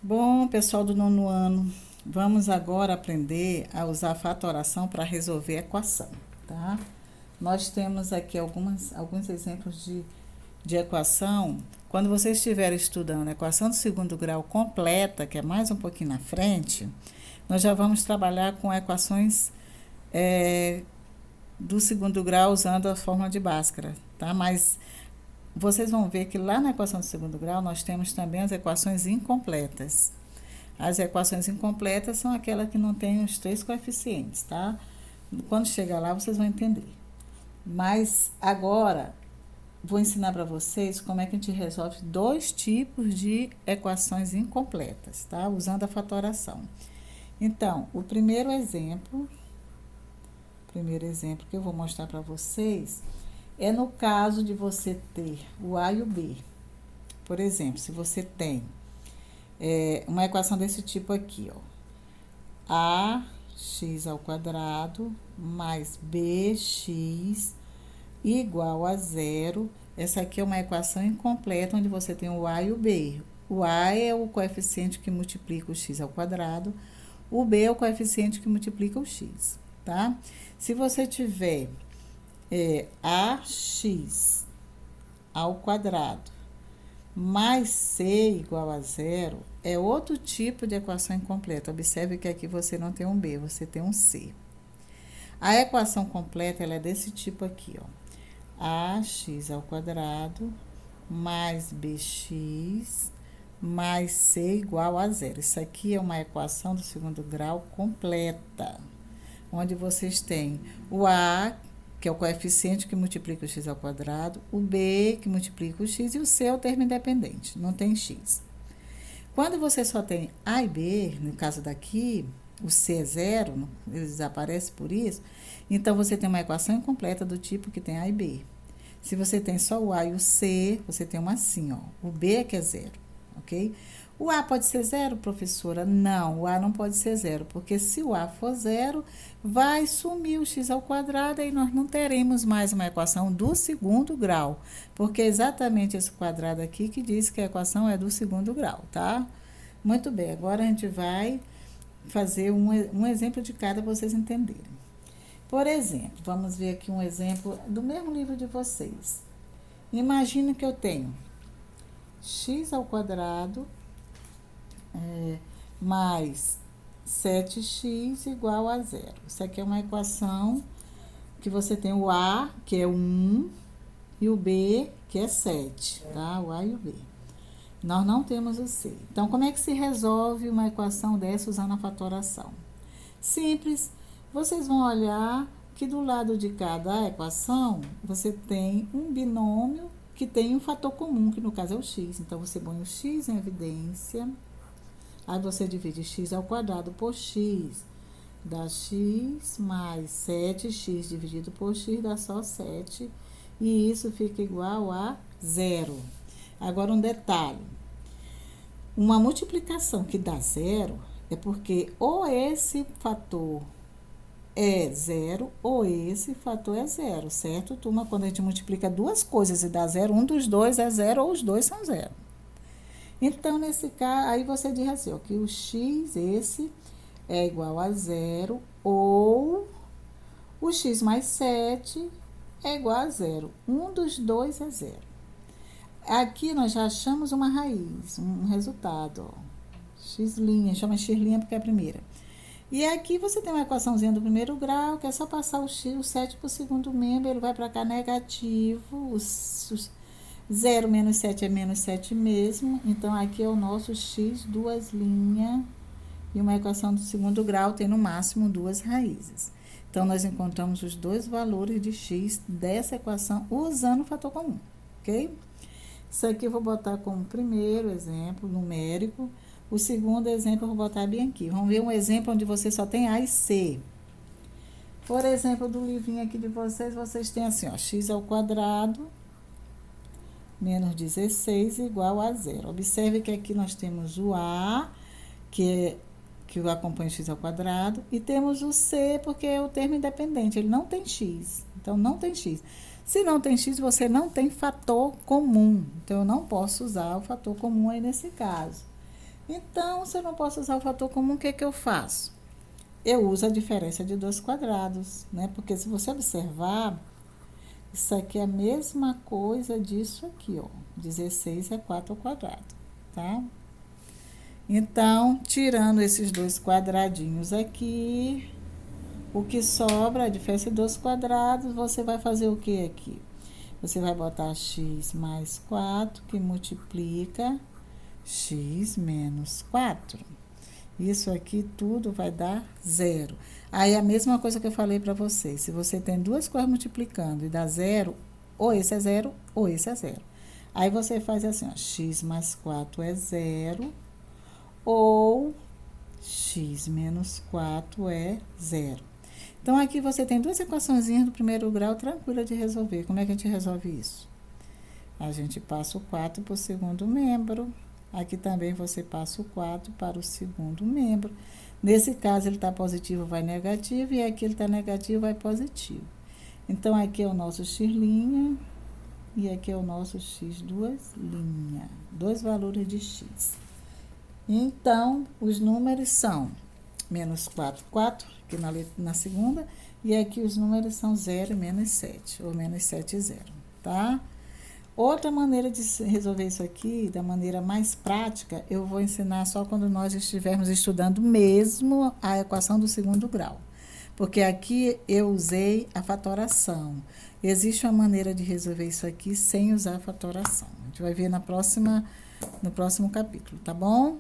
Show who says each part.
Speaker 1: Bom, pessoal do nono ano, vamos agora aprender a usar a fatoração para resolver a equação, tá? Nós temos aqui alguns exemplos de equação. Quando vocês estiverem estudando a equação do segundo grau completa, que é mais um pouquinho na frente, nós já vamos trabalhar com equações do segundo grau usando a fórmula de Bhaskara, tá? Mas vocês vão ver que lá na equação do segundo grau nós temos também as equações incompletas. As equações incompletas são aquelas que não têm os três coeficientes, tá? Quando chegar lá vocês vão entender. Mas agora vou ensinar para vocês como é que a gente resolve dois tipos de equações incompletas, tá? Usando a fatoração. Então, o primeiro exemplo que eu vou mostrar para vocês é no caso de você ter o A e o B. Por exemplo, se você tem uma equação desse tipo aqui, ó. Ax ao quadrado mais bx igual a zero. Essa aqui é uma equação incompleta, onde você tem o A e o B. O A é o coeficiente que multiplica o x ao quadrado. O B é o coeficiente que multiplica o x, tá? Se você tiver ax ao quadrado mais c igual a zero, é outro tipo de equação incompleta. Observe que aqui você não tem um b, você tem um c. A equação completa, ela é desse tipo aqui, ó. Ax ao quadrado mais bx mais c igual a zero. Isso aqui é uma equação do segundo grau completa, onde vocês têm o a, que é o coeficiente que multiplica o x ao quadrado, o b, que multiplica o x, e o c é o termo independente, não tem x. Quando você só tem a e b, no caso daqui, o c é zero, ele desaparece por isso, então você tem uma equação incompleta do tipo que tem a e b. Se você tem só o a e o c, você tem uma assim, ó, o b é que é zero, ok? O A pode ser zero, professora? Não, o A não pode ser zero, porque se o A for zero, vai sumir o x ao quadrado e nós não teremos mais uma equação do segundo grau, porque é exatamente esse quadrado aqui que diz que a equação é do segundo grau, tá? Muito bem, agora a gente vai fazer um exemplo de cada para vocês entenderem. Por exemplo, vamos ver aqui um exemplo do mesmo livro de vocês. Imagina que eu tenho x ao quadrado mais 7x igual a zero. Isso aqui é uma equação que você tem o A, que é 1, e o B, que é 7, tá? O A e o B. Nós não temos o C. Então, como é que se resolve uma equação dessa usando a fatoração? Simples. Vocês vão olhar que do lado de cada equação, você tem um binômio que tem um fator comum, que no caso é o x. Então, você põe o x em evidência. Aí você divide x ao quadrado por x, dá x mais 7x dividido por x dá só 7, e isso fica igual a zero. Agora, um detalhe. Uma multiplicação que dá zero é porque ou esse fator é zero ou esse fator é zero, certo, turma? Quando a gente multiplica duas coisas e dá zero, um dos dois é zero ou os dois são zero. Então, nesse caso, aí você diz assim, ó, que o x, esse, é igual a zero, ou o x mais 7 é igual a zero. Um dos dois é zero. Aqui nós já achamos uma raiz, um resultado, ó. X', chama x' porque é a primeira. E aqui você tem uma equaçãozinha do primeiro grau, que é só passar o 7 para o segundo membro, ele vai para cá negativo, 0 menos 7 é menos 7 mesmo. Então, aqui é o nosso x, duas linhas. E uma equação do segundo grau tem no máximo duas raízes. Então, nós encontramos os dois valores de x dessa equação usando o fator comum, ok? Isso aqui eu vou botar como primeiro exemplo numérico. O segundo exemplo eu vou botar bem aqui. Vamos ver um exemplo onde você só tem A e C. Por exemplo, do livrinho aqui de vocês, vocês têm assim, ó, x ao quadrado menos 16 igual a zero. Observe que aqui nós temos o A, que acompanha o x ao quadrado, e temos o C, porque é o termo independente, ele não tem x. Então, não tem x. Se não tem x, você não tem fator comum. Então, eu não posso usar o fator comum aí nesse caso. Então, se eu não posso usar o fator comum, o que que eu faço? Eu uso a diferença de 2 quadrados, né? Porque se você observar, isso aqui é a mesma coisa disso aqui, ó. 16 é 4 ao quadrado, tá? Então, tirando esses 2 quadradinhos aqui, o que sobra, a diferença de 2 quadrados, você vai fazer o que aqui? Você vai botar x mais 4, que multiplica x menos 4. Isso aqui tudo vai dar 0. Aí a mesma coisa que eu falei para vocês. Se você tem duas coisas multiplicando e dá 0, ou esse é 0, ou esse é 0. Aí você faz assim, ó, x mais 4 é 0, ou x menos 4 é 0. Então, aqui você tem duas equaçõezinhas do primeiro grau tranquila de resolver. Como é que a gente resolve isso? A gente passa o 4 para o segundo membro. Aqui também você passa o 4 para o segundo membro. Nesse caso, ele está positivo, vai negativo, e aqui ele está negativo, vai positivo. Então, aqui é o nosso x', e aqui é o nosso x duas linhas. Dois valores de x. Então, os números são menos 4, 4, aqui na segunda, e aqui os números são 0 e menos 7, ou menos 7 e 0, tá? Outra maneira de resolver isso aqui, da maneira mais prática, eu vou ensinar só quando nós estivermos estudando mesmo a equação do segundo grau. Porque aqui eu usei a fatoração. Existe uma maneira de resolver isso aqui sem usar a fatoração. A gente vai ver no próximo capítulo, tá bom?